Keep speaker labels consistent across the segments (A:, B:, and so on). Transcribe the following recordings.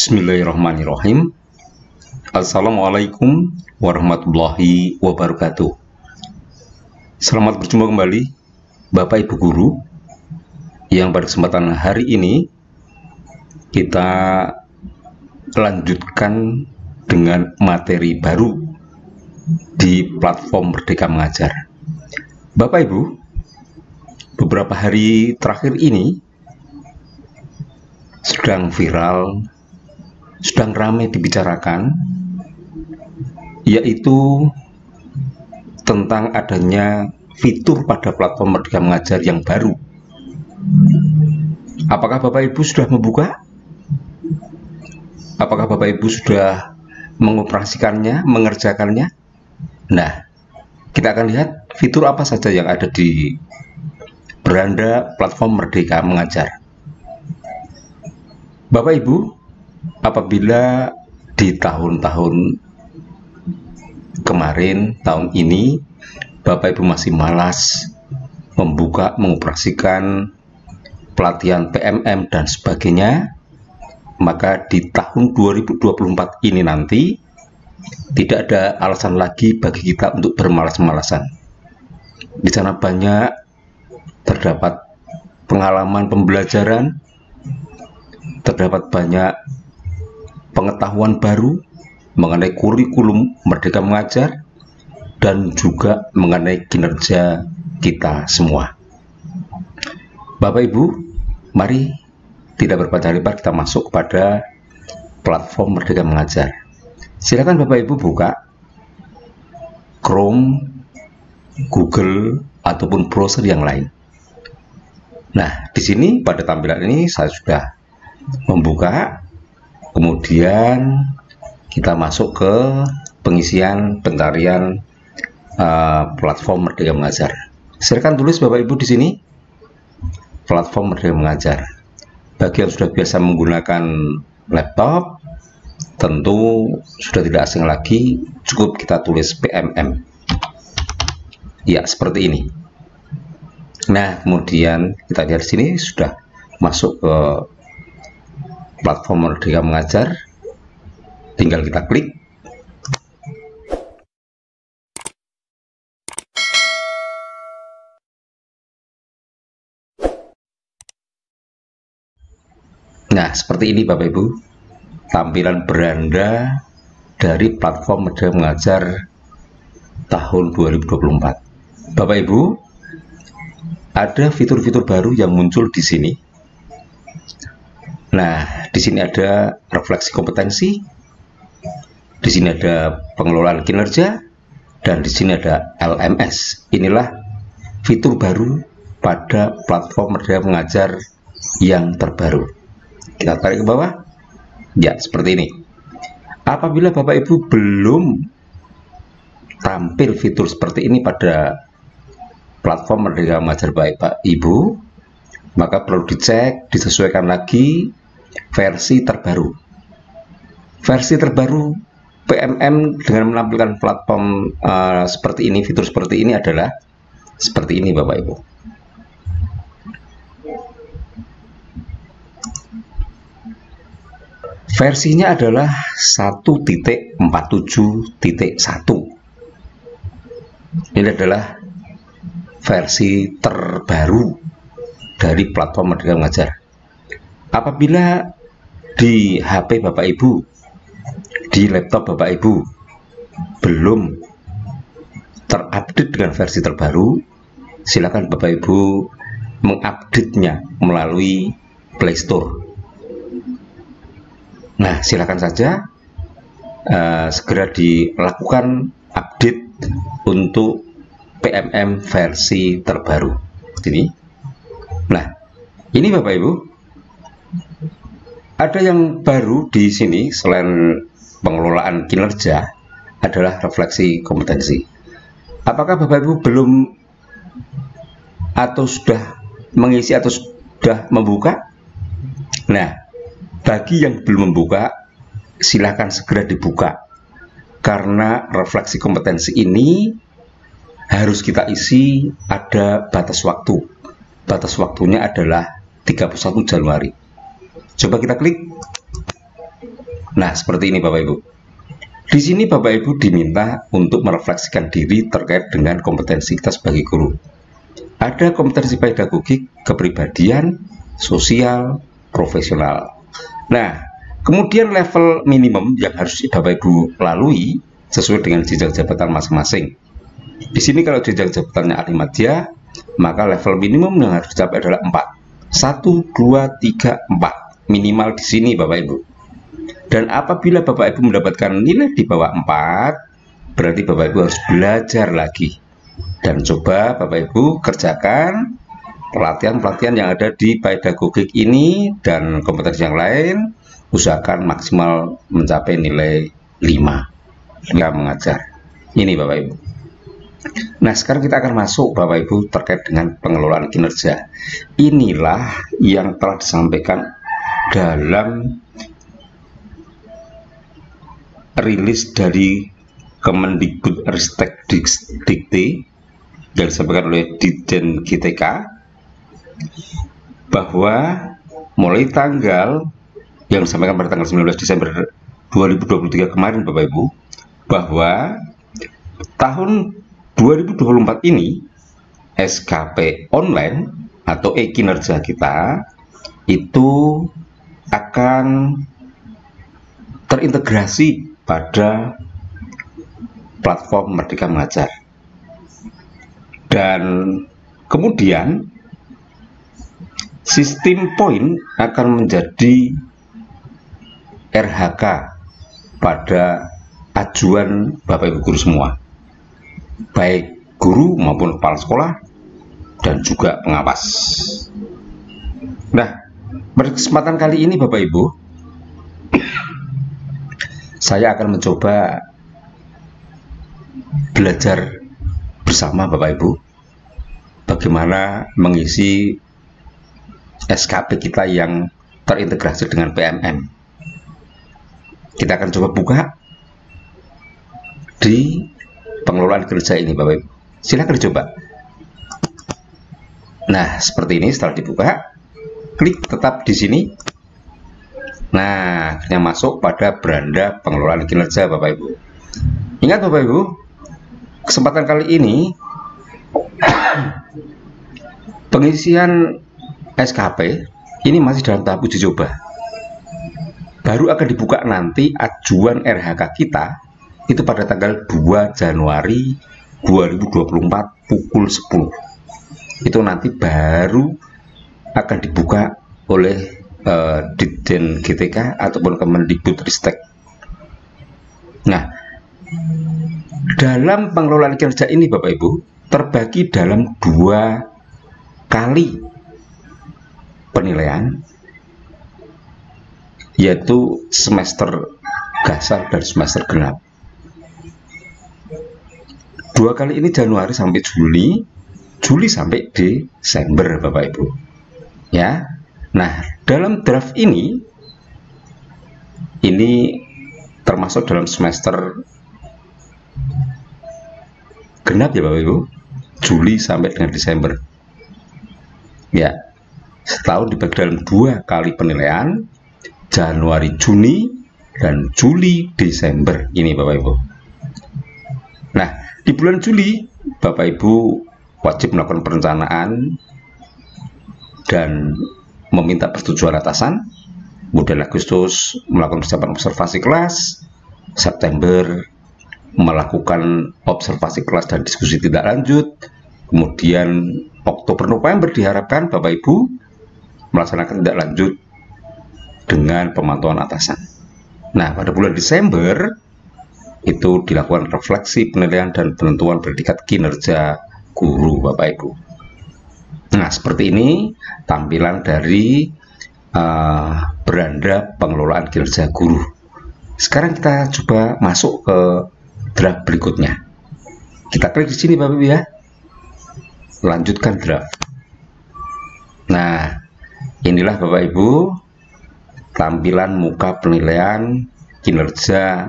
A: Bismillahirrahmanirrahim. Assalamualaikum warahmatullahi wabarakatuh. Selamat berjumpa kembali Bapak Ibu Guru, yang pada kesempatan hari ini kita lanjutkan dengan materi baru di platform Merdeka Mengajar. Bapak Ibu, beberapa hari terakhir ini sedang viral, sedang ramai dibicarakan, yaitu tentang adanya fitur pada platform Merdeka Mengajar yang baru. Apakah Bapak Ibu sudah membuka? Apakah Bapak Ibu sudah mengoperasikannya, mengerjakannya? Nah, kita akan lihat fitur apa saja yang ada di beranda platform Merdeka Mengajar. Bapak Ibu, apabila di tahun-tahun kemarin, tahun ini, Bapak Ibu masih malas membuka, mengoperasikan pelatihan PMM dan sebagainya, maka di tahun 2024 ini nanti tidak ada alasan lagi bagi kita untuk bermalas-malasan. Di sana banyak terdapat pengalaman pembelajaran, terdapat banyak pengetahuan baru mengenai kurikulum Merdeka Mengajar dan juga mengenai kinerja kita semua. Bapak Ibu, mari tidak berpanjang lebar, kita masuk kepada platform Merdeka Mengajar. Silakan Bapak Ibu buka Chrome, Google, ataupun browser yang lain. Nah, di sini pada tampilan ini saya sudah membuka, kemudian kita masuk ke pengisian pencarian platform Merdeka Mengajar. Silakan tulis Bapak Ibu di sini platform Merdeka Mengajar. Bagi yang sudah biasa menggunakan laptop, tentu sudah tidak asing lagi, cukup kita tulis PMM. Ya, seperti ini. Nah, kemudian kita lihat di sini sudah masuk ke platform Merdeka Mengajar, tinggal kita klik. Nah, seperti ini Bapak Ibu, tampilan beranda dari platform Merdeka Mengajar tahun 2024. Bapak Ibu, ada fitur-fitur baru yang muncul di sini. Nah, di sini ada refleksi kompetensi, di sini ada pengelolaan kinerja, dan di sini ada LMS. Inilah fitur baru pada platform Merdeka Mengajar yang terbaru. Kita tarik ke bawah. Ya, seperti ini. Apabila Bapak Ibu belum tampil fitur seperti ini pada platform Merdeka Mengajar Bapak Ibu, maka perlu dicek, disesuaikan lagi versi terbaru. Versi terbaru PMM dengan menampilkan platform seperti ini, fitur seperti ini adalah seperti ini Bapak Ibu. Versinya adalah 1.47.1. Ini adalah versi terbaru dari platform Merdeka Mengajar. Apabila di HP Bapak Ibu, di laptop Bapak Ibu belum terupdate dengan versi terbaru, silakan Bapak Ibu mengupdate-nya melalui Play Store. Nah, silakan saja segera dilakukan update untuk PMM versi terbaru. Ini. Nah, ini Bapak Ibu, ada yang baru di sini selain pengelolaan kinerja adalah refleksi kompetensi. Apakah Bapak Ibu belum atau sudah mengisi atau sudah membuka? Nah, bagi yang belum membuka, silakan segera dibuka, karena refleksi kompetensi ini harus kita isi, ada batas waktu. Batas waktunya adalah 31 Januari. Coba kita klik. Nah, seperti ini Bapak Ibu. Di sini Bapak Ibu diminta untuk merefleksikan diri terkait dengan kompetensi kita sebagai guru. Ada kompetensi pedagogik, kepribadian, sosial, profesional. Nah, kemudian level minimum yang harus Bapak Ibu lalui sesuai dengan jenjang jabatan masing-masing. Di sini kalau jenjang jabatannya ahli madya, maka level minimum yang harus dicapai adalah 4. 1, 2, 3, 4. Minimal di sini Bapak Ibu. Dan apabila Bapak Ibu mendapatkan nilai di bawah 4, berarti Bapak Ibu harus belajar lagi. Dan coba Bapak Ibu kerjakan pelatihan-pelatihan yang ada di pedagogik ini dan kompetensi yang lain, usahakan maksimal mencapai nilai 5 dalam mengajar. Ini Bapak Ibu. Nah, sekarang kita akan masuk Bapak Ibu terkait dengan pengelolaan kinerja. Inilah yang telah disampaikan dalam rilis dari Kemendikbud-Ristek Dikti yang disampaikan oleh Ditjen GTK, bahwa mulai tanggal yang disampaikan pada tanggal 19 Desember 2023 kemarin Bapak Ibu, bahwa tahun 2024 ini SKP online atau e-kinerja kita itu akan terintegrasi pada platform Merdeka Mengajar. Dan kemudian sistem poin akan menjadi RHK pada ajuan Bapak Ibu guru semua, baik guru maupun kepala sekolah dan juga pengawas. Nah, pada kesempatan kali ini Bapak Ibu, saya akan mencoba belajar bersama Bapak Ibu bagaimana mengisi SKP kita yang terintegrasi dengan PMM. Kita akan coba buka di pengelolaan kerja ini Bapak Ibu. Silakan dicoba. Nah, seperti ini. Setelah dibuka, klik tetap di sini. Nah, akhirnya masuk pada beranda pengelolaan kinerja Bapak Ibu. Ingat Bapak Ibu, kesempatan kali ini pengisian SKP ini masih dalam tahap uji coba. Baru akan dibuka nanti ajuan RHK kita itu pada tanggal 2 Januari 2024 pukul 10. Itu nanti baru akan dibuka oleh Ditjen GTK ataupun Kemendikbud-Ristek. Nah, dalam pengelolaan kinerja ini Bapak Ibu terbagi dalam 2 kali penilaian, yaitu semester gasar dan semester genap. 2 kali ini Januari sampai Juli, Juli sampai Desember Bapak Ibu. Ya. Nah, dalam draft ini termasuk dalam semester genap ya Bapak Ibu, Juli sampai dengan Desember. Ya, setahun dibagi dalam 2 kali penilaian, Januari Juni dan Juli Desember ini Bapak Ibu. Nah, di bulan Juli Bapak Ibu wajib melakukan perencanaan dan meminta persetujuan atasan. Kemudian Agustus melakukan persiapan observasi kelas, September melakukan observasi kelas dan diskusi tindak lanjut, kemudian Oktober November diharapkan Bapak Ibu melaksanakan tindak lanjut dengan pemantauan atasan. Nah, pada bulan Desember itu dilakukan refleksi, penilaian, dan penentuan predikat kinerja guru Bapak Ibu. Nah, seperti ini tampilan dari beranda pengelolaan kinerja guru. Sekarang kita coba masuk ke draft berikutnya. Kita klik di sini Bapak Ibu ya. Lanjutkan draft. Nah, inilah Bapak Ibu tampilan muka penilaian kinerja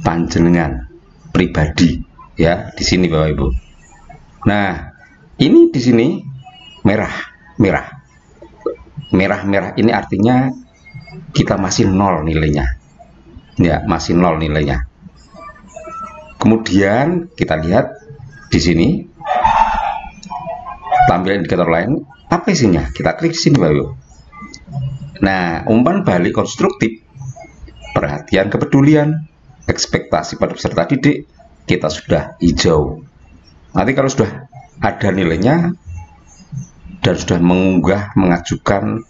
A: panjenengan pribadi ya, di sini Bapak Ibu. Nah, ini di sini merah ini artinya kita masih 0 nilainya. Ya, masih 0 nilainya. Kemudian kita lihat di sini tampilan indikator lain, apa isinya? Kita klik di sini, Bapak Ibu. Nah, umpan balik konstruktif, perhatian, kepedulian, ekspektasi pada peserta didik, kita sudah hijau. Nanti kalau sudah ada nilainya dan sudah mengajukan,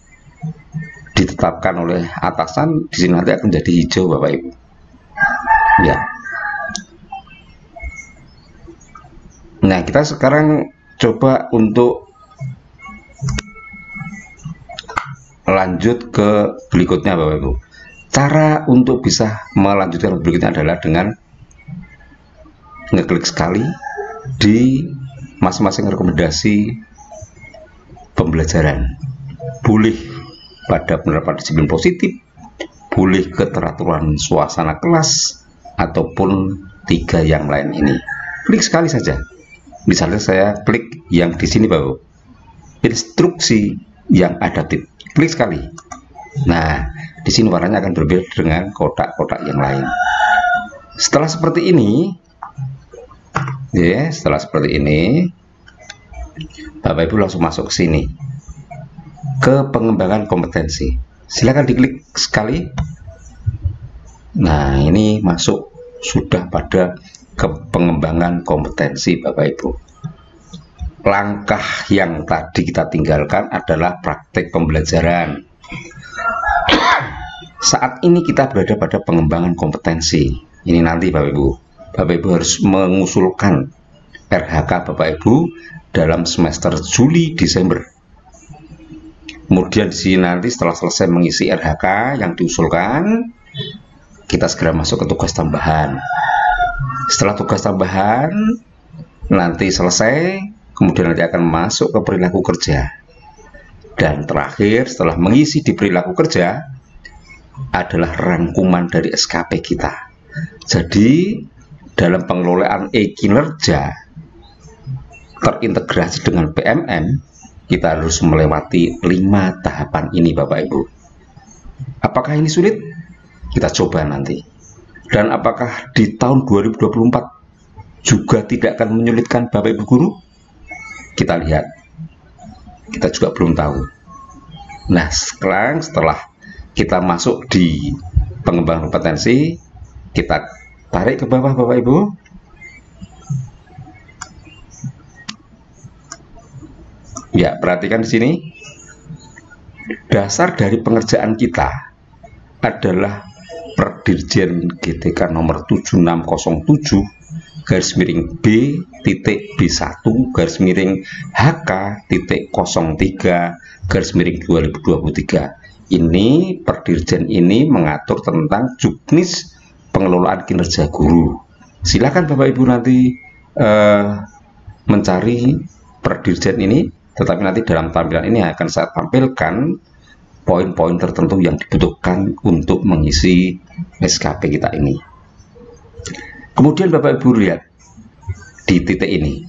A: ditetapkan oleh atasan, di sini nanti akan menjadi hijau, Bapak Ibu. Ya. Nah, kita sekarang coba untuk lanjut ke berikutnya, Bapak Ibu. Cara untuk bisa melanjutkan berikutnya adalah dengan ngeklik sekali di masing-masing rekomendasi pembelajaran. Boleh pada penerapan disiplin positif, boleh keteraturan suasana kelas, ataupun 3 yang lain ini. Klik sekali saja. Misalnya saya klik yang di sini, Bapak, instruksi yang adaptif. Klik sekali. Nah, di sini warnanya akan berbeda dengan kotak-kotak yang lain. Setelah seperti ini, ya, setelah seperti ini, Bapak Ibu langsung masuk ke sini, ke pengembangan kompetensi. Silakan diklik sekali. Nah, ini masuk sudah pada ke pengembangan kompetensi, Bapak Ibu. Langkah yang tadi kita tinggalkan adalah praktek pembelajaran. Saat ini kita berada pada pengembangan kompetensi. Ini nanti, Bapak Ibu. Bapak Ibu harus mengusulkan RHK Bapak Ibu dalam semester Juli Desember. Kemudian di sini nanti setelah selesai mengisi RHK yang diusulkan, kita segera masuk ke tugas tambahan. Setelah tugas tambahan nanti selesai, kemudian nanti akan masuk ke perilaku kerja. Dan terakhir setelah mengisi di perilaku kerja adalah rangkuman dari SKP kita. Jadi dalam pengelolaan e-kinerja terintegrasi dengan PMM, kita harus melewati 5 tahapan ini, Bapak Ibu. Apakah ini sulit? Kita coba nanti. Dan apakah di tahun 2024 juga tidak akan menyulitkan Bapak Ibu guru? Kita lihat. Kita juga belum tahu. Nah, sekarang setelah kita masuk di pengembangan kompetensi, kita tarik ke bawah, Bapak Ibu. Ya, perhatikan di sini. Dasar dari pengerjaan kita adalah Perdirjen GTK nomor 7607 garis miring B.B1 garis miring HK.03 garis miring 2023. Ini Perdirjen ini mengatur tentang juknis pengelolaan kinerja guru. Silakan Bapak Ibu nanti mencari Perdirjen ini, tetapi nanti dalam tampilan ini akan saya tampilkan poin-poin tertentu yang dibutuhkan untuk mengisi SKP kita ini. Kemudian Bapak Ibu lihat di titik ini,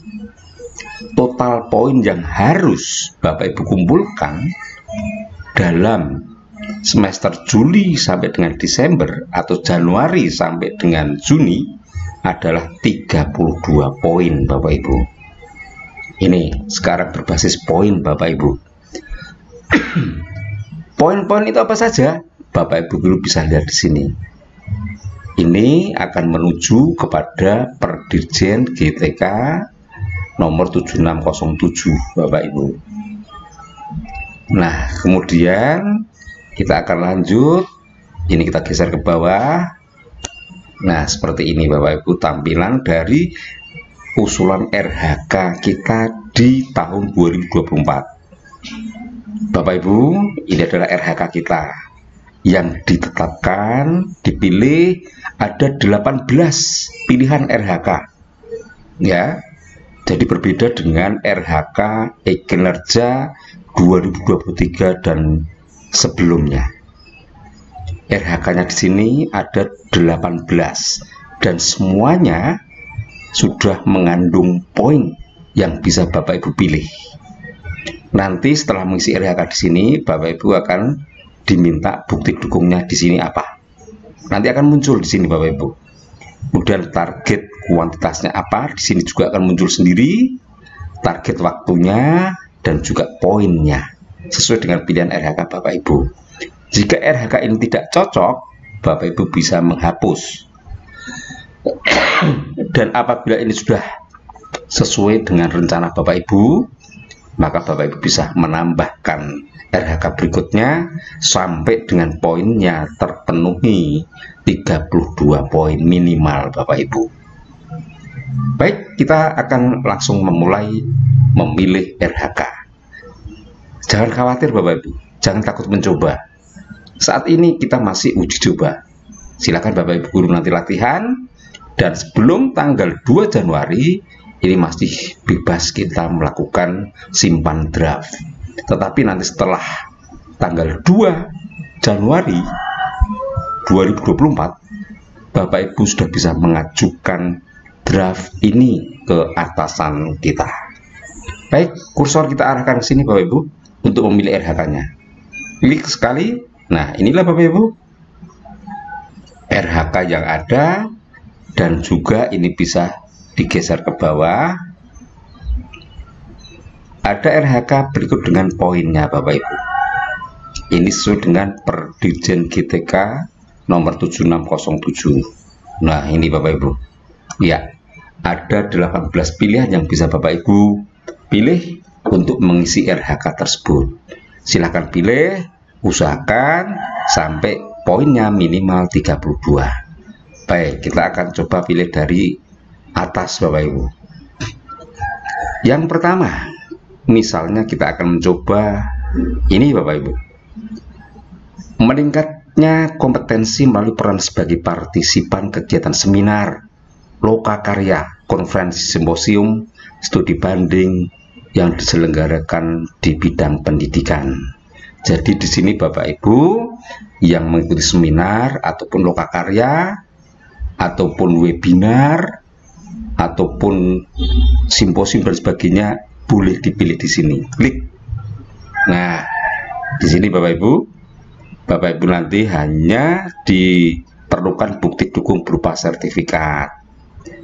A: total poin yang harus Bapak Ibu kumpulkan dalam semester Juli sampai dengan Desember atau Januari sampai dengan Juni adalah 32 poin, Bapak Ibu. Ini sekarang berbasis poin, Bapak Ibu. Poin-poin itu apa saja? Bapak Ibu guru bisa lihat di sini. Ini akan menuju kepada Perdirjen GTK nomor 7607, Bapak Ibu. Nah, kemudian kita akan lanjut. Ini kita geser ke bawah. Nah, seperti ini Bapak Ibu tampilan dari usulan RHK kita di tahun 2024. Bapak Ibu, ini adalah RHK kita yang ditetapkan, dipilih, ada 18 pilihan RHK. Ya. Jadi berbeda dengan RHK e-kinerja 2023 dan sebelumnya. RHK-nya di sini ada 18 dan semuanya sudah mengandung poin yang bisa Bapak Ibu pilih. Nanti setelah mengisi RHK di sini, Bapak Ibu akan diminta bukti dukungnya di sini apa. nanti akan muncul di sini Bapak Ibu. Kemudian target kuantitasnya apa, di sini juga akan muncul sendiri, target waktunya dan juga poinnya sesuai dengan pilihan RHK Bapak Ibu. Jika RHK ini tidak cocok, Bapak Ibu bisa menghapus. Dan apabila ini sudah sesuai dengan rencana Bapak Ibu, maka Bapak Ibu bisa menambahkan RHK berikutnya sampai dengan poinnya terpenuhi 32 poin minimal Bapak Ibu. Baik, kita akan langsung memulai memilih RHK. Jangan khawatir Bapak Ibu, jangan takut mencoba. Saat ini kita masih uji coba. Silakan Bapak Ibu guru nanti latihan, dan sebelum tanggal 2 Januari ini masih bebas kita melakukan simpan draft. Tetapi nanti setelah tanggal 2 Januari 2024, Bapak Ibu sudah bisa mengajukan draft ini ke atasan kita. Baik, kursor kita arahkan ke sini Bapak Ibu untuk memilih RHK-nya. Klik sekali. Nah, inilah Bapak Ibu RHK yang ada, dan juga ini bisa digeser ke bawah. Ada RHK berikut dengan poinnya Bapak Ibu. Ini sesuai dengan per Dirjen GTK nomor 7607. Nah, ini Bapak Ibu. Ya, ada 18 pilihan yang bisa Bapak Ibu pilih untuk mengisi RHK tersebut. Silahkan pilih, usahakan sampai poinnya minimal 32. Baik, kita akan coba pilih dari atas Bapak Ibu. Yang pertama, misalnya kita akan mencoba ini Bapak Ibu, meningkatnya kompetensi melalui peran sebagai partisipan kegiatan seminar, lokakarya, konferensi, simposium, studi banding yang diselenggarakan di bidang pendidikan. Jadi di sini Bapak Ibu yang mengikuti seminar ataupun lokakarya ataupun webinar ataupun simposium dan sebagainya boleh dipilih di sini. Klik. Nah, di sini Bapak Ibu nanti hanya diperlukan bukti dukung berupa sertifikat.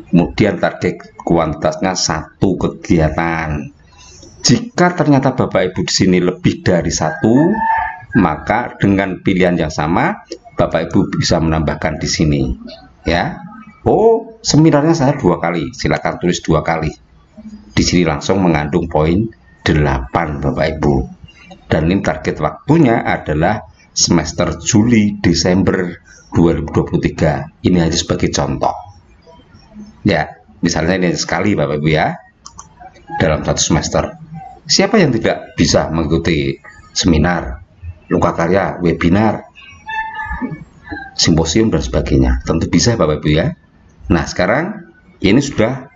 A: Kemudian target kuantitasnya 1 kegiatan. Jika ternyata Bapak Ibu di sini lebih dari 1, maka dengan pilihan yang sama Bapak Ibu bisa menambahkan di sini. Ya. Oh, seminarnya saya 2 kali. Silakan tulis 2 kali. Di sini langsung mengandung poin 8 Bapak Ibu. Dan ini target waktunya adalah semester Juli Desember 2023. Ini hanya sebagai contoh. Ya, misalnya ini sekali Bapak Ibu ya, dalam 1 semester. Siapa yang tidak bisa mengikuti seminar, lokakarya, webinar, simposium dan sebagainya? Tentu bisa Bapak Ibu ya. Nah, sekarang ini sudah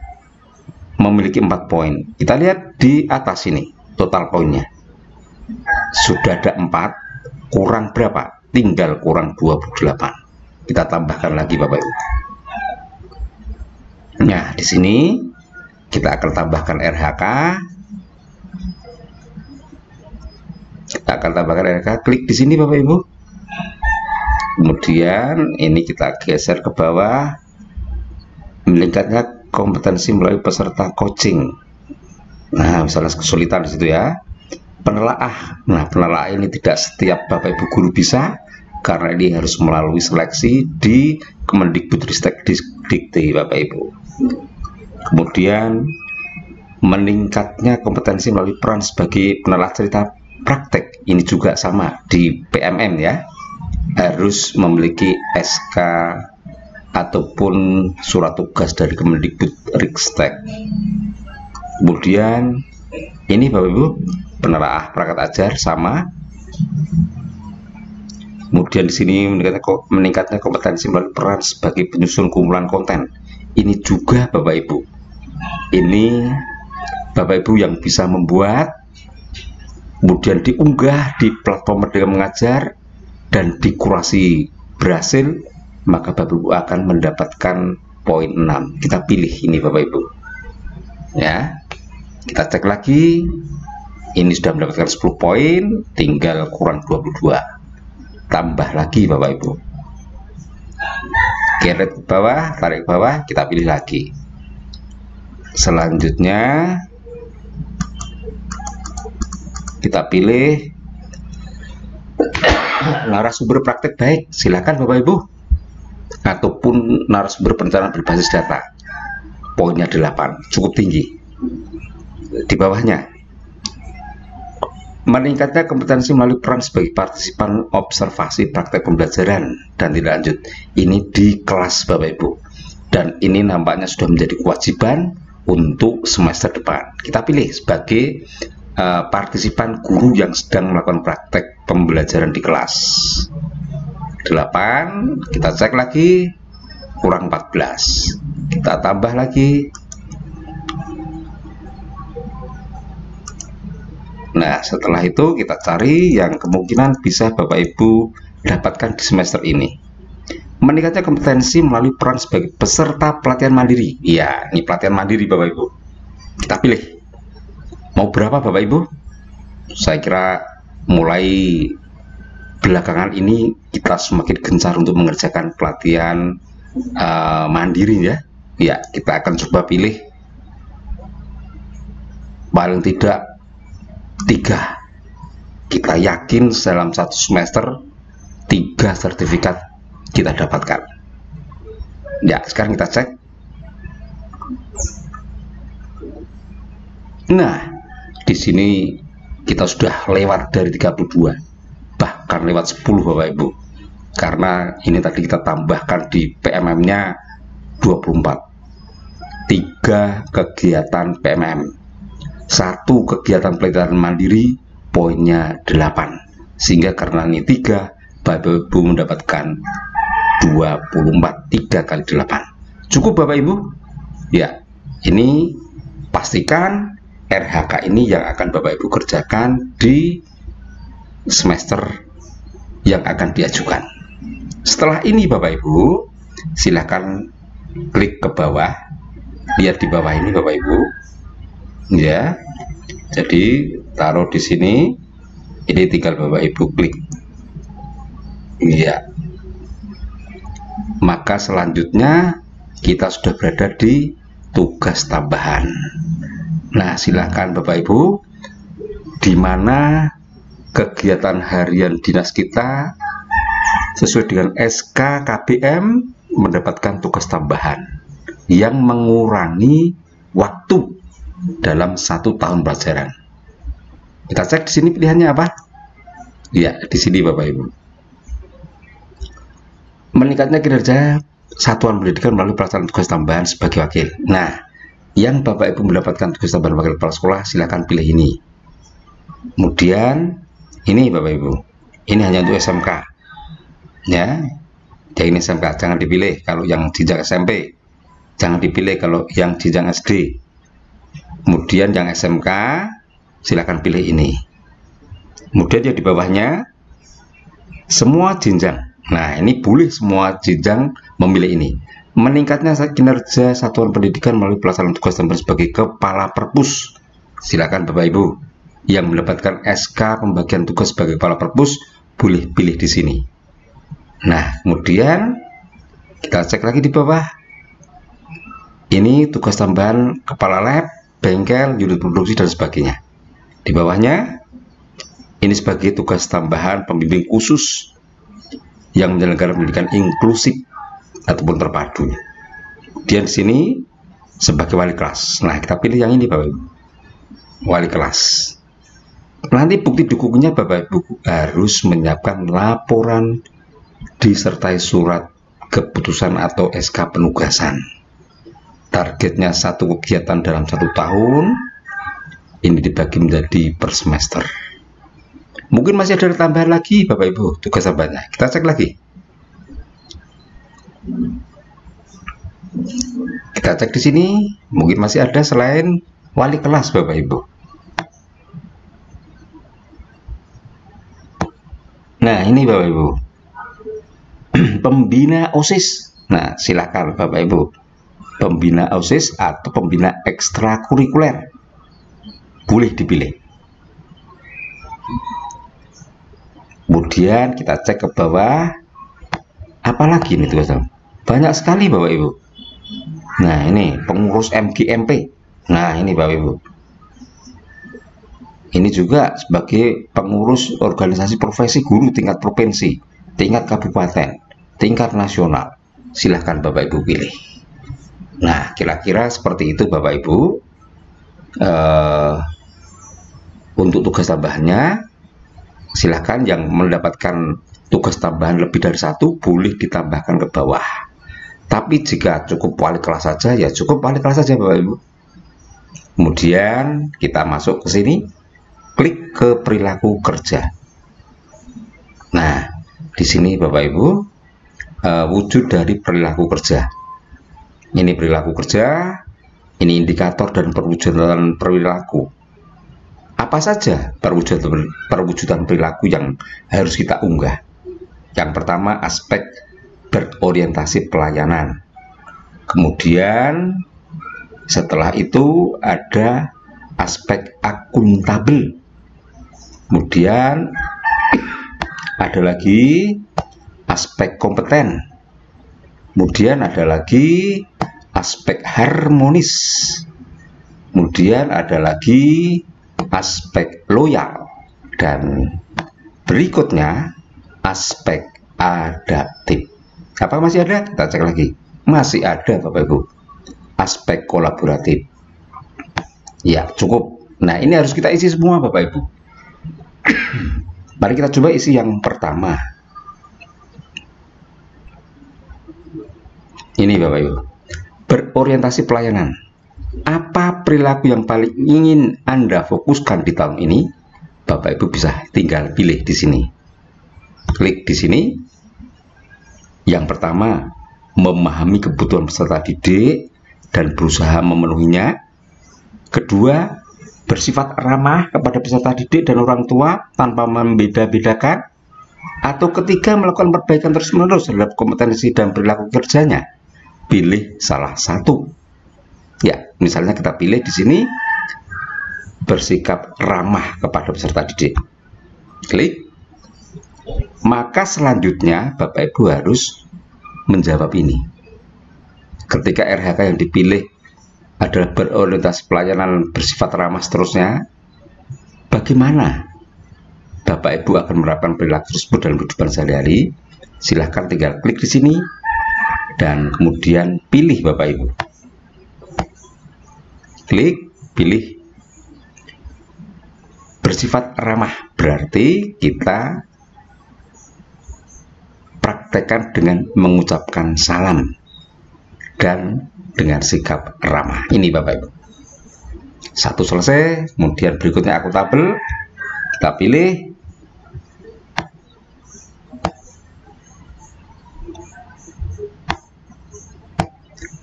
A: memiliki 4 poin. Kita lihat di atas ini total poinnya. Sudah ada 4, kurang berapa? Tinggal kurang 28. Kita tambahkan lagi Bapak Ibu. Nah, di sini kita akan tambahkan RHK. Kita akan tambahkan RHK. Klik di sini Bapak Ibu. Kemudian ini kita geser ke bawah. Meningkatnya kompetensi melalui peserta coaching. Nah, misalnya kesulitan di situ ya. Penelaah. Nah, penelaah ini tidak setiap Bapak Ibu guru bisa, karena ini harus melalui seleksi di Kemendikbudristek Dikti Bapak Ibu. Kemudian meningkatnya kompetensi melalui peran sebagai penelaah cerita praktek. Ini juga sama di PMM ya. Harus memiliki SK ataupun surat tugas dari Kemendikbudristek. Kemudian ini Bapak Ibu penelaah perangkat ajar sama. Kemudian di sini meningkatnya kompetensi melalui peran sebagai penyusun kumpulan konten. Ini juga Bapak Ibu. Ini Bapak Ibu yang bisa membuat, kemudian diunggah di platform Merdeka Mengajar dan dikurasi berhasil, maka Bapak Ibu akan mendapatkan poin 6. Kita pilih ini Bapak Ibu. Ya. Kita cek lagi. Ini sudah mendapatkan 10 poin, tinggal kurang 22. Tambah lagi Bapak Ibu. Geret ke bawah, tarik ke bawah, kita pilih lagi. Selanjutnya kita pilih narasumber praktek baik, silakan Bapak Ibu, ataupun narasumber perencanaan berbasis data. Poinnya 8, cukup tinggi. Di bawahnya, meningkatnya kompetensi melalui peran sebagai partisipan observasi praktek pembelajaran dan tindak lanjut. Ini di kelas Bapak Ibu, dan ini nampaknya sudah menjadi kewajiban untuk semester depan. Kita pilih sebagai partisipan guru yang sedang melakukan praktek pembelajaran di kelas. 8, kita cek lagi, kurang 14, kita tambah lagi. Nah, setelah itu kita cari yang kemungkinan bisa Bapak Ibu dapatkan di semester ini. Meningkatnya kompetensi melalui peran sebagai peserta pelatihan mandiri. Iya, ini pelatihan mandiri Bapak Ibu. Kita pilih. Mau berapa Bapak Ibu? Saya kira mulai belakangan ini kita semakin gencar untuk mengerjakan pelatihan mandiri ya. Ya, kita akan coba pilih paling tidak 3. Kita yakin dalam 1 semester 3 sertifikat kita dapatkan. Ya, sekarang kita cek. Nah, di sini kita sudah lewat dari 32, bahkan lewat 10 Bapak Ibu, karena ini tadi kita tambahkan di PMM-nya 24, 3 kegiatan PMM, 1 kegiatan pelatihan mandiri, poinnya 8, sehingga karena ini 3, Bapak Ibu mendapatkan 24, 3 kali 8. Cukup Bapak Ibu? Ya, ini pastikan RHK ini yang akan Bapak Ibu kerjakan di semester yang akan diajukan. Setelah ini Bapak Ibu, silakan klik ke bawah. Lihat di bawah ini Bapak Ibu. Ya. Jadi taruh di sini. Ini tinggal Bapak Ibu klik. Ya. Maka selanjutnya kita sudah berada di tugas tambahan. Nah, silakan Bapak Ibu, di mana kegiatan harian dinas kita sesuai dengan SK KBM mendapatkan tugas tambahan yang mengurangi waktu dalam 1 tahun pelajaran. Kita cek di sini pilihannya apa? Ya, di sini Bapak Ibu. Meningkatnya kinerja satuan pendidikan melalui pelaksanaan tugas tambahan sebagai wakil. Nah, yang Bapak Ibu mendapatkan tugas tambahan wakil kepala sekolah, silakan pilih ini. Kemudian ini Bapak Ibu, ini hanya untuk SMK ya. Jadi ini SMK, jangan dipilih kalau yang jenjang SMP, jangan dipilih kalau yang jenjang SD. Kemudian yang SMK silakan pilih ini. Kemudian yang di bawahnya semua jenjang. Nah, ini boleh semua jenjang memilih ini. Meningkatnya kinerja satuan pendidikan melalui pelaksanaan tugas tambahan sebagai kepala perpus. Silakan Bapak Ibu yang mendapatkan SK pembagian tugas sebagai kepala perpus boleh pilih di sini. Nah, kemudian kita cek lagi di bawah. Ini tugas tambahan kepala lab, bengkel, unit produksi dan sebagainya. Di bawahnya ini sebagai tugas tambahan pembimbing khusus yang menyelenggarakan pendidikan inklusif ataupun terpadu. Kemudian di sini sebagai wali kelas. Nah, kita pilih yang ini Bapak Ibu. Wali kelas. Nanti bukti dukungannya Bapak Ibu harus menyiapkan laporan disertai surat keputusan atau SK penugasan. Targetnya 1 kegiatan dalam 1 tahun. Ini dibagi menjadi per semester. Mungkin masih ada tambahan lagi Bapak Ibu tugas tambahannya. Kita cek lagi. Kita cek di sini, mungkin masih ada selain wali kelas Bapak Ibu. Nah, ini Bapak Ibu. Pembina OSIS. Nah, silakan Bapak Ibu. Pembina OSIS atau pembina ekstrakurikuler. Boleh dipilih. Kemudian kita cek ke bawah. Apalagi ini tugas tambahan? Banyak sekali Bapak Ibu. Nah, ini pengurus MGMP. Nah, ini Bapak Ibu. Ini juga sebagai pengurus organisasi profesi guru tingkat provinsi, tingkat kabupaten, tingkat nasional. Silahkan Bapak Ibu pilih. Nah, kira-kira seperti itu Bapak Ibu. Untuk tugas tambahannya, silahkan yang mendapatkan tugas tambahan lebih dari satu boleh ditambahkan ke bawah. Tapi jika cukup wali kelas saja, ya cukup wali kelas saja Bapak Ibu. Kemudian kita masuk ke sini, klik ke perilaku kerja. Nah, di sini Bapak Ibu, wujud dari perilaku kerja. Ini perilaku kerja, ini indikator dan perwujudan perilaku. Apa saja perwujudan perilaku yang harus kita unggah? Yang pertama, aspek berorientasi pelayanan. Kemudian setelah itu ada aspek akuntabel. Kemudian ada lagi aspek kompeten. Kemudian ada lagi aspek harmonis. Kemudian ada lagi aspek loyal. Dan berikutnya aspek adaptif. Apa masih ada? Kita cek lagi. Masih ada Bapak Ibu. Aspek kolaboratif. Ya, cukup. Nah, ini harus kita isi semua Bapak Ibu. Mari kita coba isi yang pertama. Ini Bapak Ibu. Berorientasi pelayanan. Apa perilaku yang paling ingin Anda fokuskan di tahun ini? Bapak Ibu bisa tinggal pilih di sini. Klik di sini. Yang pertama, memahami kebutuhan peserta didik dan berusaha memenuhinya. Kedua, bersifat ramah kepada peserta didik dan orang tua tanpa membeda-bedakan. Atau ketiga, melakukan perbaikan terus-menerus terhadap kompetensi dan perilaku kerjanya. Pilih salah satu. Ya, misalnya kita pilih di sini bersikap ramah kepada peserta didik. Klik. Maka selanjutnya Bapak Ibu harus menjawab ini. Ketika RHK yang dipilih adalah berorientasi pelayanan bersifat ramah seterusnya, bagaimana Bapak Ibu akan menerapkan perilaku tersebut dalam kehidupan sehari-hari? Silahkan tinggal klik di sini dan kemudian pilih Bapak Ibu. Klik, pilih bersifat ramah, berarti kita praktekkan dengan mengucapkan salam dan dengan sikap ramah. Ini Bapak Ibu. Satu selesai, kemudian berikutnya akuntabel. Kita pilih.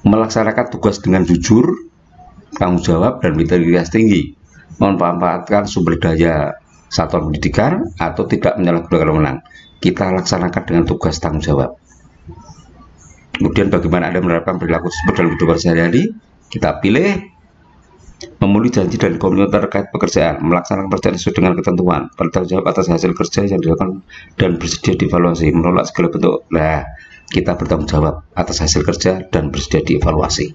A: Melaksanakan tugas dengan jujur, tanggung jawab, dan integritas tinggi. Memanfaatkan sumber daya satuan pendidikan atau tidak menyalahgunakan wewenang. Kita laksanakan dengan tugas tanggung jawab. Kemudian bagaimana Anda menerapkan perilaku tersebut dalam kehidupan sehari-hari? Kita pilih. Memenuhi janji dan komitmen terkait pekerjaan, melaksanakan pekerjaan sesuai dengan ketentuan, bertanggung jawab atas hasil kerja yang dilakukan dan bersedia dievaluasi, menolak segala bentuk. Nah, kita bertanggung jawab atas hasil kerja dan bersedia dievaluasi.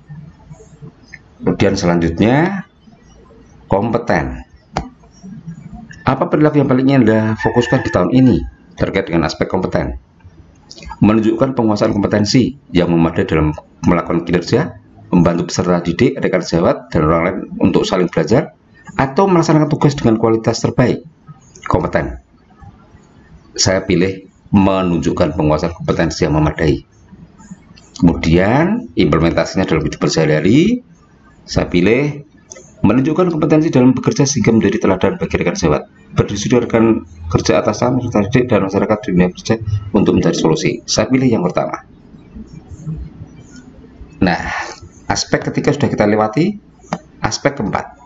A: Kemudian selanjutnya kompeten. Apa perilaku yang paling ingin Anda fokuskan di tahun ini terkait dengan aspek kompeten? Menunjukkan penguasaan kompetensi yang memadai dalam melakukan kinerja, membantu peserta didik, rekan sejawat, dan orang lain untuk saling belajar, atau melaksanakan tugas dengan kualitas terbaik. Kompeten. Saya pilih menunjukkan penguasaan kompetensi yang memadai. Kemudian implementasinya dalam kehidupan sehari-hari, saya pilih menunjukkan kompetensi dalam bekerja sehingga menjadi teladan bagi rekan sejawat, berdiskusi dengan kerja atasan, peserta didik, dan masyarakat di dunia kerja untuk mencari solusi. Saya pilih yang pertama. Nah, aspek ketiga sudah kita lewati. Aspek keempat,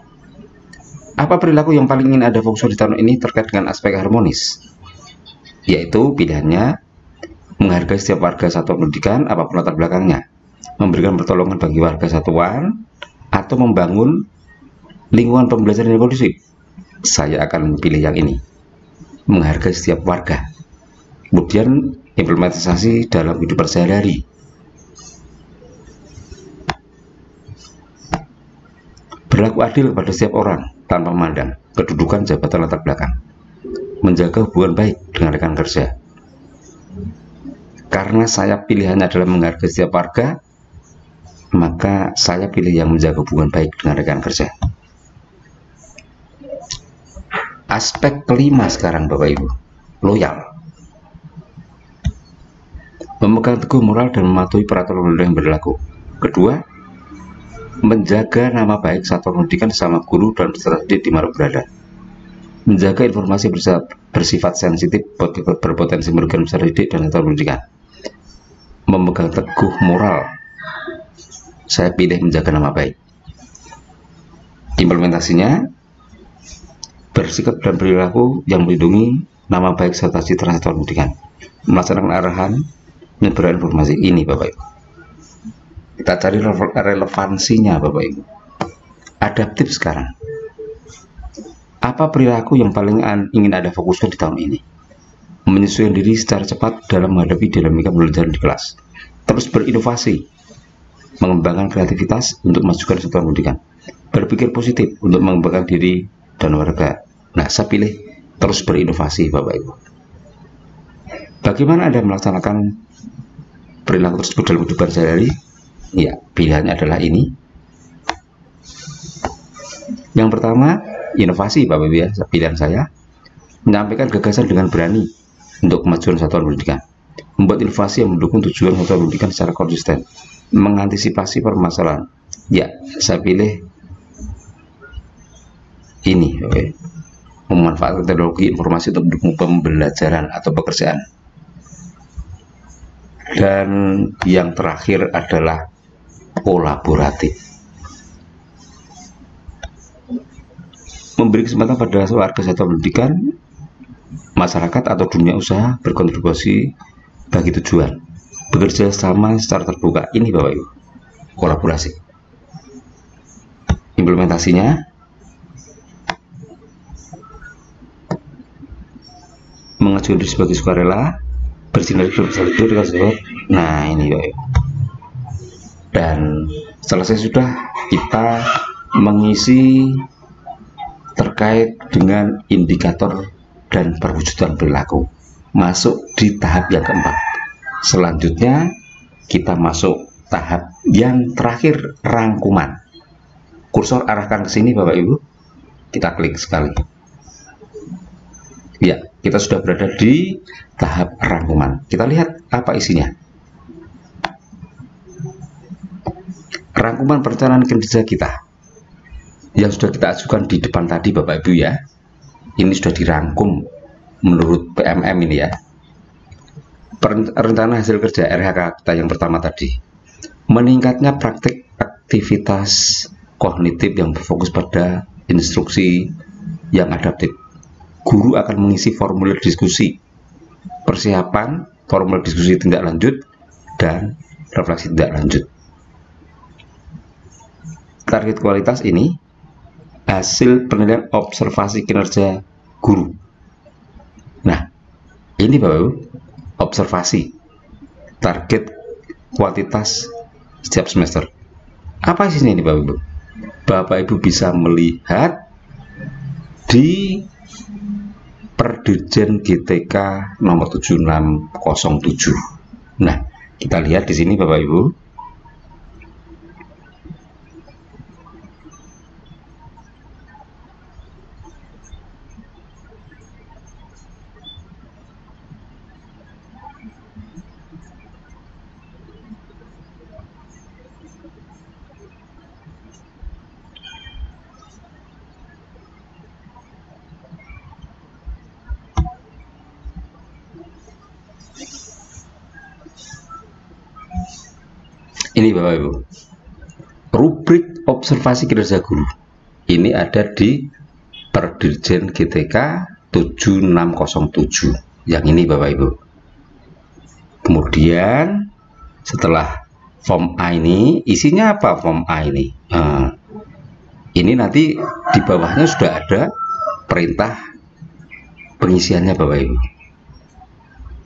A: apa perilaku yang paling ingin Anda fokuskan di tahun ini terkait dengan aspek harmonis? Yaitu pilihannya menghargai setiap warga satuan pendidikan apapun latar belakangnya, memberikan pertolongan bagi warga satuan, atau membangun lingkungan pembelajaran yang kondusif. Saya akan pilih yang ini, menghargai setiap warga. Kemudian implementasi dalam kehidupan sehari-hari. berlaku adil pada setiap orang tanpa memandang kedudukan, jabatan, latar belakang, menjaga hubungan baik dengan rekan kerja. Karena saya pilihannya adalah menghargai setiap warga, maka saya pilih yang menjaga hubungan baik dengan rekan kerja. Aspek kelima sekarang Bapak Ibu, loyal. Memegang teguh moral dan mematuhi peraturan yang berlaku. Kedua, menjaga nama baik satuan pendidikan sama guru dan peserta didik di mana berada. Menjaga informasi bersifat sensitif berpotensi merugikan peserta didik dan satuan pendidikan. Memegang teguh moral, saya pilih menjaga nama baik. Implementasinya, bersikap dan perilaku yang melindungi nama baik serta citra satuan pendidikan. Melaksanakan arahan, menyebarkan informasi. Ini Bapak Ibu, kita cari relevansinya Bapak Ibu. Adaptif sekarang, apa perilaku yang paling ingin Anda fokuskan di tahun ini? Menyesuaikan diri secara cepat dalam menghadapi dinamika pembelajaran di kelas. Terus berinovasi, mengembangkan kreativitas untuk memajukan satuan pendidikan. Berpikir positif untuk mengembangkan diri dan warga. Nah, saya pilih terus berinovasi Bapak Ibu. Bagaimana Anda melaksanakan perilaku tersebut dalam kehidupan sehari-hari? Ya, pilihannya adalah ini. Yang pertama, inovasi Bapak Ibu ya, pilihan saya. Menyampaikan gagasan dengan berani untuk kemajuan satuan pendidikan. Membuat inovasi yang mendukung tujuan satuan pendidikan secara konsisten. Mengantisipasi permasalahan. Ya, saya pilih ini. Oke. Memanfaatkan teknologi informasi untuk mendukung pembelajaran atau pekerjaan. Dan yang terakhir adalah kolaboratif. Memberi kesempatan pada warga satuan pendidikan, masyarakat atau dunia usaha berkontribusi bagi tujuan. Bekerja sama secara terbuka. Ini Bapak Ibu, kolaborasi. Implementasinya, mengajukan diri sebagai sukarela, bersinergi bersatu dengan sahabat. Nah, ini Bapak Ibu. Dan selesai sudah kita mengisi terkait dengan indikator dan perwujudan perilaku. Masuk di tahap yang keempat. Selanjutnya kita masuk tahap yang terakhir, rangkuman. Kursor arahkan ke sini Bapak Ibu. Kita klik sekali. Ya, kita sudah berada di tahap rangkuman. Kita lihat apa isinya. Rangkuman perencanaan kinerja kita yang sudah kita ajukan di depan tadi Bapak Ibu ya. Ini sudah dirangkum menurut PMM ini ya. Rencana hasil kerja RHK kita yang pertama tadi. Meningkatnya praktik aktivitas kognitif yang berfokus pada instruksi yang adaptif. Guru akan mengisi formulir diskusi, persiapan formulir diskusi tindak lanjut, dan refleksi tindak lanjut. Target kualitas ini hasil penilaian observasi kinerja guru. Nah, ini Bapak Ibu, observasi target kualitas setiap semester. Apa isinya ini Bapak Ibu? Bapak Ibu bisa melihat di Perdirjen GTK nomor 7607. Nah, kita lihat di sini Bapak Ibu. Ini Bapak Ibu, rubrik observasi kinerja guru ini ada di Perdirjen GTK 7607 yang ini Bapak Ibu. Kemudian setelah form A ini, isinya apa form A ini? Ini nanti di bawahnya sudah ada perintah pengisiannya Bapak Ibu.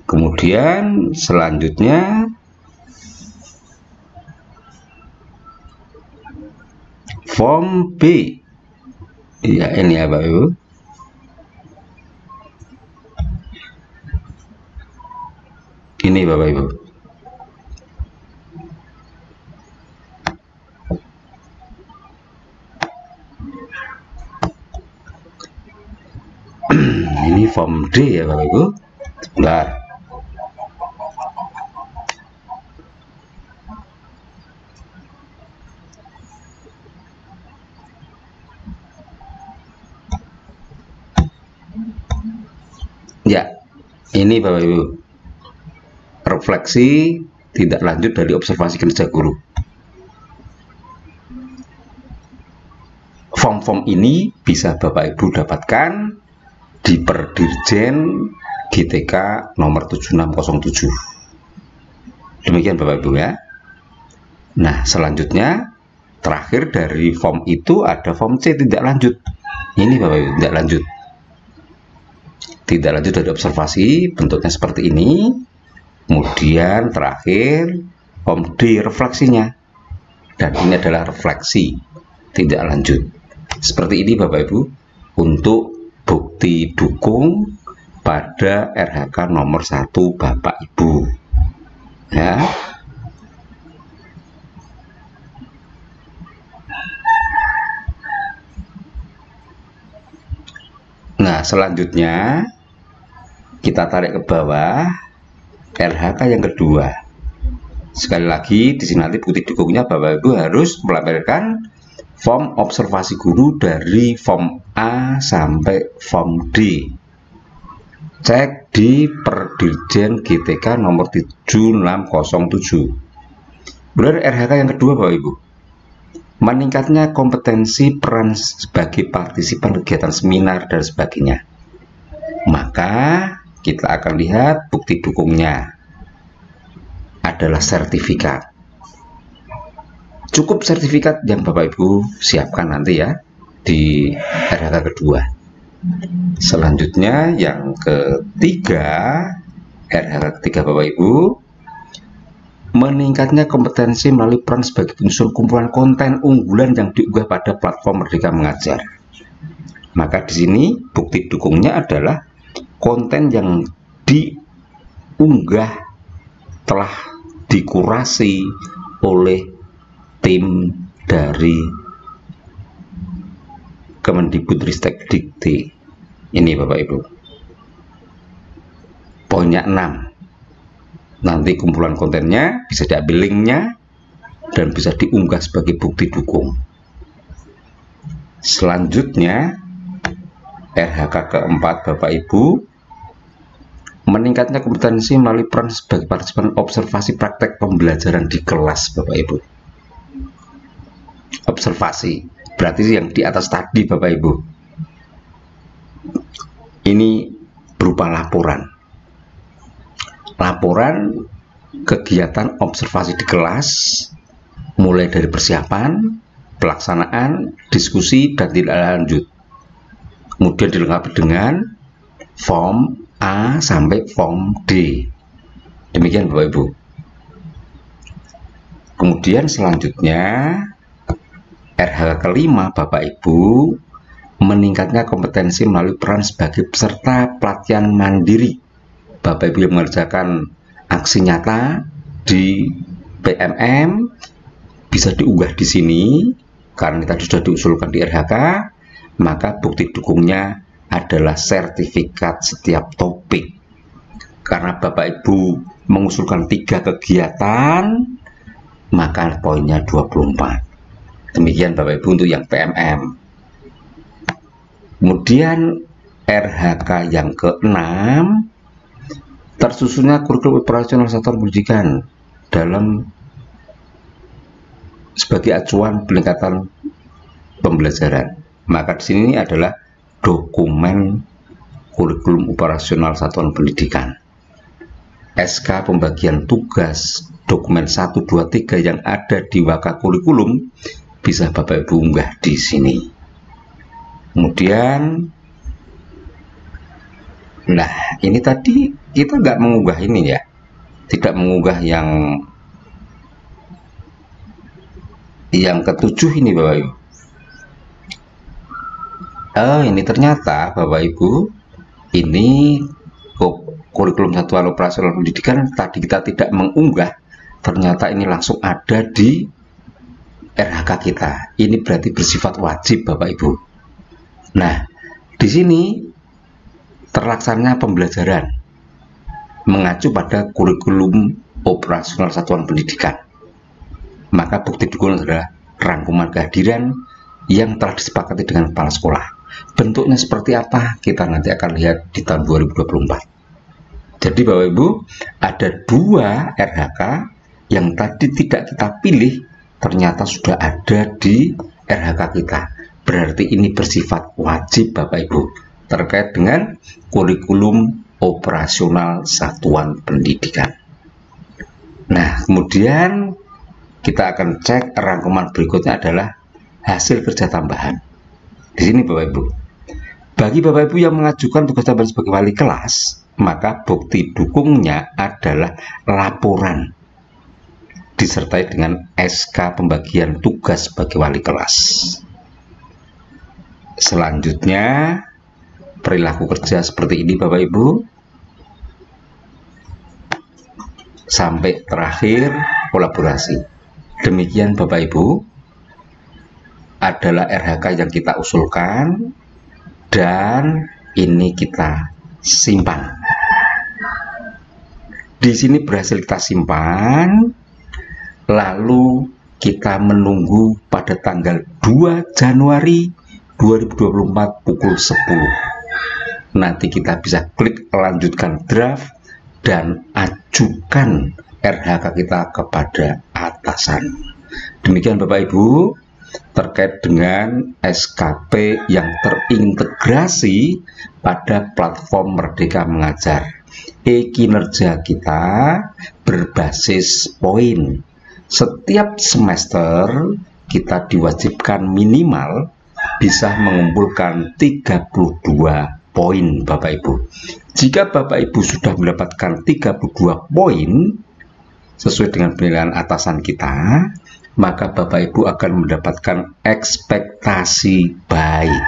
A: Kemudian selanjutnya Form B. Ya, ini ya Bapak Ibu. Ini Bapak Ibu. Ini form D ya Bapak Ibu. Sebentar. Ya, ini Bapak Ibu. Refleksi tidak lanjut dari observasi kinerja guru. Form-form ini bisa Bapak Ibu dapatkan di Perdirjen GTK nomor 7607. Demikian Bapak Ibu ya. Nah, selanjutnya terakhir dari form itu ada form C, tidak lanjut. Ini Bapak Ibu, tidak lanjut. Tidak lanjut dari observasi, bentuknya seperti ini. Kemudian terakhir form D, refleksinya. Dan ini adalah refleksi, tidak lanjut. Seperti ini Bapak Ibu untuk bukti dukung pada RHK nomor 1 Bapak Ibu. Ya. Nah, selanjutnya kita tarik ke bawah RHK yang kedua. Sekali lagi di sini nanti bukti dukungnya Bapak Ibu harus melampirkan form observasi guru dari form A sampai form D. Cek di Perdirjen GTK nomor 7607. Kemudian RHK yang kedua Bapak Ibu, meningkatnya kompetensi peran sebagai partisipan kegiatan seminar dan sebagainya. Maka kita akan lihat bukti dukungnya adalah sertifikat. Cukup sertifikat yang Bapak Ibu siapkan nanti ya di RHK kedua. Selanjutnya yang ketiga, RHK ketiga Bapak Ibu, meningkatnya kompetensi melalui peran sebagai penyusun kumpulan konten unggulan yang diunggah pada platform Merdeka Mengajar. Maka di sini bukti dukungnya adalah konten yang diunggah telah dikurasi oleh tim dari Kemendikbudristek Dikti. Ini Bapak Ibu. Poinnya 6. Nanti kumpulan kontennya bisa diambil linknya dan bisa diunggah sebagai bukti dukung. Selanjutnya RHK keempat Bapak Ibu, meningkatnya kompetensi melalui peran sebagai partisipan observasi praktek pembelajaran di kelas Bapak Ibu. Observasi berarti yang di atas tadi Bapak Ibu. Ini berupa laporan kegiatan observasi di kelas, mulai dari persiapan, pelaksanaan, diskusi, dan tindak lanjut. Kemudian dilengkapi dengan form A sampai form D. Demikian Bapak Ibu. Kemudian selanjutnya RHK kelima Bapak Ibu, meningkatnya kompetensi melalui peran sebagai peserta pelatihan mandiri. Bapak Ibu yang mengerjakan aksi nyata di PMM bisa diunggah di sini karena tadi sudah diusulkan di RHK, maka bukti dukungnya adalah sertifikat setiap topik. Karena Bapak Ibu mengusulkan 3 kegiatan, maka poinnya 24. Demikian Bapak Ibu untuk yang PMM. Kemudian RHK yang ke-6, tersusunnya kurikulum operasional satuan pendidikan dalam sebagai acuan peningkatan pembelajaran. Maka di sini adalah dokumen kurikulum operasional satuan pendidikan. SK pembagian tugas dokumen 1, 2, 3 yang ada di Waka Kurikulum bisa Bapak Ibu unggah di sini. Kemudian, nah ini tadi kita nggak mengunggah ini ya, tidak mengunggah yang ke-7 ini Bapak Ibu. ini ternyata Bapak Ibu, ini kurikulum satuan operasional pendidikan tadi kita tidak mengunggah, ternyata ini langsung ada di RHK kita. Ini berarti bersifat wajib Bapak Ibu. Nah, di sini terlaksananya pembelajaran mengacu pada kurikulum operasional satuan pendidikan. Maka bukti dukungan adalah rangkuman kehadiran yang telah disepakati dengan kepala sekolah. Bentuknya seperti apa kita nanti akan lihat di tahun 2024. Jadi Bapak Ibu, ada 2 RHK yang tadi tidak kita pilih, ternyata sudah ada di RHK kita. Berarti ini bersifat wajib Bapak Ibu, terkait dengan kurikulum operasional satuan pendidikan. Nah, kemudian kita akan cek rangkuman berikutnya adalah hasil kerja tambahan. Di sini Bapak Ibu, bagi Bapak Ibu yang mengajukan tugas tambahan sebagai wali kelas, maka bukti dukungnya adalah laporan disertai dengan SK pembagian tugas sebagai wali kelas. Selanjutnya perilaku kerja seperti ini Bapak Ibu, sampai terakhir kolaborasi. Demikian Bapak Ibu adalah RHK yang kita usulkan dan ini kita simpan. Di sini berhasil kita simpan, lalu kita menunggu pada tanggal 2 Januari 2024 pukul 10. Nanti kita bisa klik lanjutkan draft dan ajukan RHK kita kepada atasan. Demikian Bapak Ibu terkait dengan SKP yang terintegrasi pada platform Merdeka Mengajar. E-kinerja kita berbasis poin. Setiap semester kita diwajibkan minimal bisa mengumpulkan 32 poin Bapak Ibu. Jika Bapak Ibu sudah mendapatkan 32 poin sesuai dengan penilaian atasan kita, maka Bapak Ibu akan mendapatkan ekspektasi baik.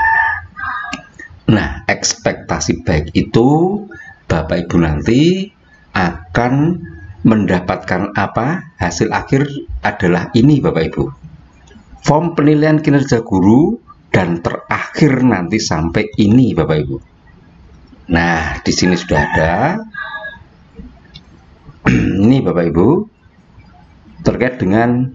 A: Nah, ekspektasi baik itu Bapak Ibu nanti akan mendapatkan apa? Hasil akhir adalah ini Bapak Ibu. Form penilaian kinerja guru dan terakhir nanti sampai ini Bapak Ibu. Nah, di sini sudah ada. Ini Bapak Ibu terkait dengan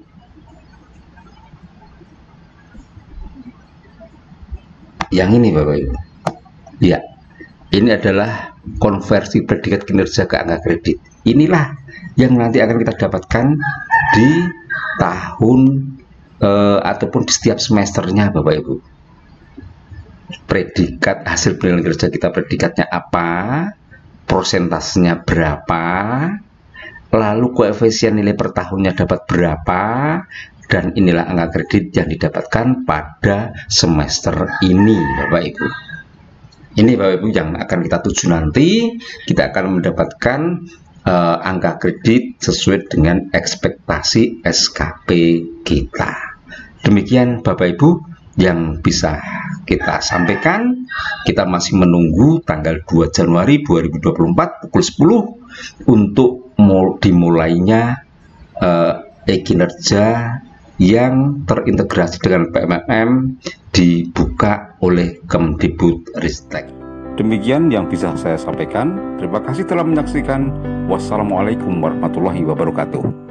A: yang ini Bapak Ibu. Ya, ini adalah konversi predikat kinerja ke angka kredit. Inilah yang nanti akan kita dapatkan di tahun ataupun di setiap semesternya Bapak Ibu. Predikat hasil penilaian kinerja kita, predikatnya apa, prosentasenya berapa, lalu koefisien nilai per tahunnya dapat berapa, dan inilah angka kredit yang didapatkan pada semester ini Bapak Ibu. Ini Bapak Ibu yang akan kita tuju nanti, kita akan mendapatkan angka kredit sesuai dengan ekspektasi SKP kita. Demikian Bapak Ibu yang bisa kita sampaikan. Kita masih menunggu tanggal 2 Januari 2024 pukul 10 untuk dimulainya e-kinerja yang terintegrasi dengan PMMM dibuka oleh Kemdikbudristek.
B: Demikian yang bisa saya sampaikan. Terima kasih telah menyaksikan. Wassalamualaikum warahmatullahi wabarakatuh.